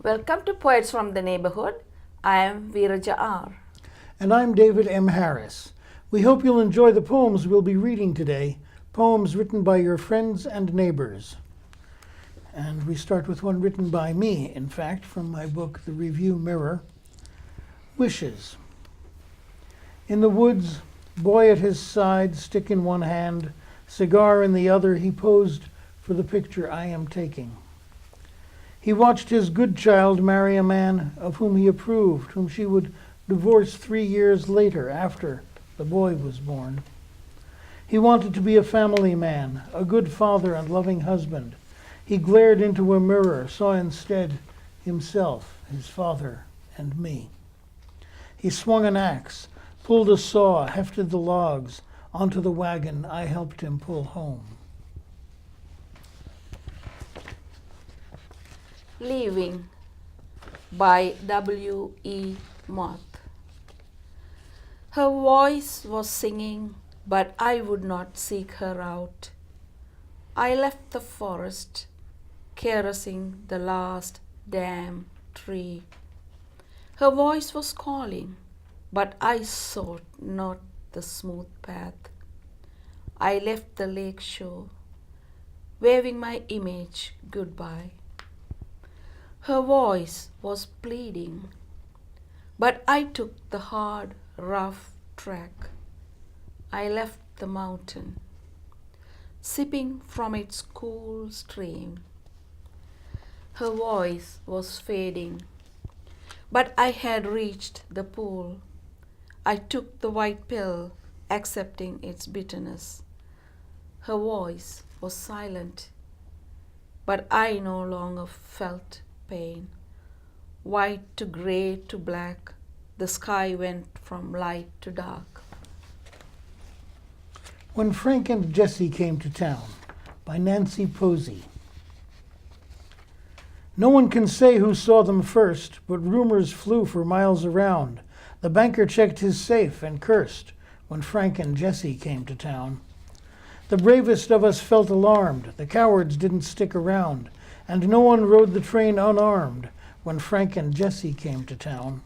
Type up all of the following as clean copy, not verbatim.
Welcome to Poets from the Neighborhood. I am VeerajaR. And I'm David M. Harris. We hope you'll enjoy the poems we'll be reading today, poems written by your friends and neighbors. And we start with one written by me, in fact, from my book, The Review Mirror. Wishes. In the woods, boy at his side, stick in one hand, cigar in the other, he posed for the picture I am taking. He watched his good child marry a man of whom he approved, whom she would divorce 3 years later after the boy was born. He wanted to be a family man, a good father and loving husband. He glared into a mirror, saw instead himself, his father, and me. He swung an axe, pulled a saw, hefted the logs onto the wagon I helped him pull home. Leaving by W.E. Moth. Her voice was singing, but I would not seek her out. I left the forest, caressing the last damn tree. Her voice was calling, but I sought not the smooth path. I left the lake shore, waving my image goodbye. Her voice was pleading, but I took the hard, rough track. I left the mountain, sipping from its cool stream. Her voice was fading, but I had reached the pool. I took the white pill, accepting its bitterness. Her voice was silent, but I no longer felt pain. White to gray to black, the sky went from light to dark. When Frank and Jessie Came to Town, by Nancy Posey. No one can say who saw them first, but rumors flew for miles around. The banker checked his safe and cursed when Frank and Jessie came to town. The bravest of us felt alarmed, the cowards didn't stick around, and no one rode the train unarmed when Frank and Jessie came to town.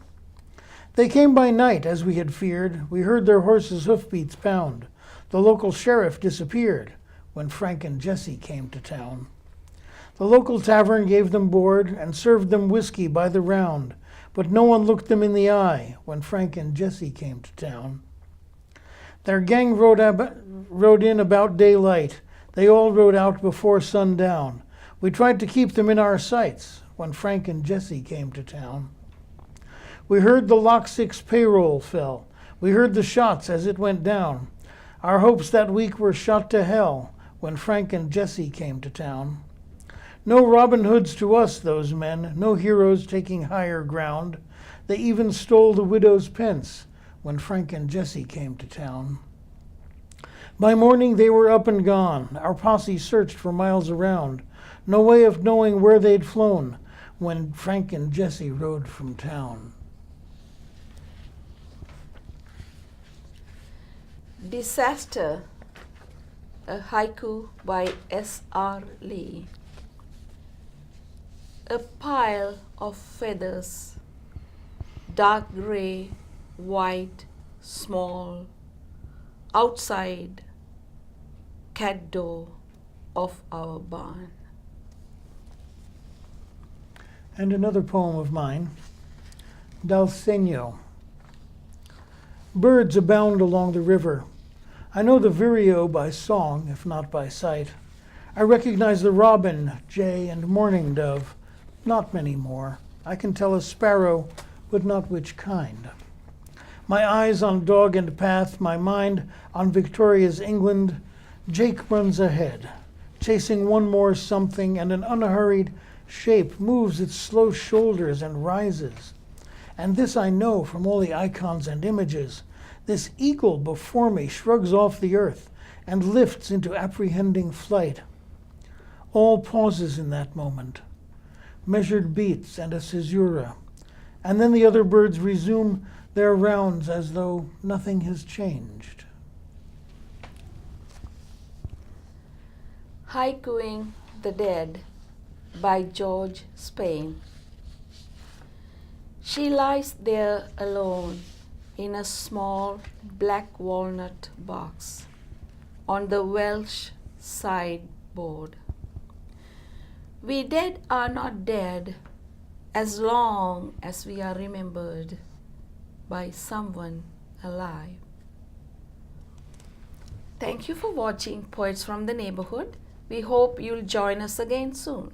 They came by night, as we had feared. We heard their horses' hoofbeats pound. The local sheriff disappeared when Frank and Jessie came to town. The local tavern gave them board and served them whiskey by the round, but no one looked them in the eye when Frank and Jessie came to town. Their gang rode in about daylight. They all rode out before sundown. We tried to keep them in our sights when Frank and Jessie came to town. We heard the Lock 6 payroll fell. We heard the shots as it went down. Our hopes that week were shot to hell when Frank and Jessie came to town. No Robin Hoods to us, those men, no heroes taking higher ground. They even stole the widow's pence when Frank and Jessie came to town. By morning they were up and gone. Our posse searched for miles around. No way of knowing where they'd flown when Frank and Jessie rode from town. Disaster, a haiku by S.R. Lee. A pile of feathers, dark gray, white, small, outside cat door of our barn. And another poem of mine, Dal Segno. Birds abound along the river. I know the vireo by song, if not by sight. I recognize the robin, jay, and mourning dove. Not many more. I can tell a sparrow, but not which kind. My eyes on dog and path, my mind on Victoria's England. Jake runs ahead, chasing one more something, and an unhurried shape moves its slow shoulders and rises. And this I know from all the icons and images. This eagle before me shrugs off the earth and lifts into apprehending flight. All pauses in that moment, measured beats and a caesura, and then the other birds resume their rounds as though nothing has changed. Haikuing the Dead by George Spain. She lies there alone in a small black walnut box on the Welsh sideboard. We dead are not dead as long as we are remembered by someone alive. Thank you for watching Poets from the Neighborhood. We hope you'll join us again soon.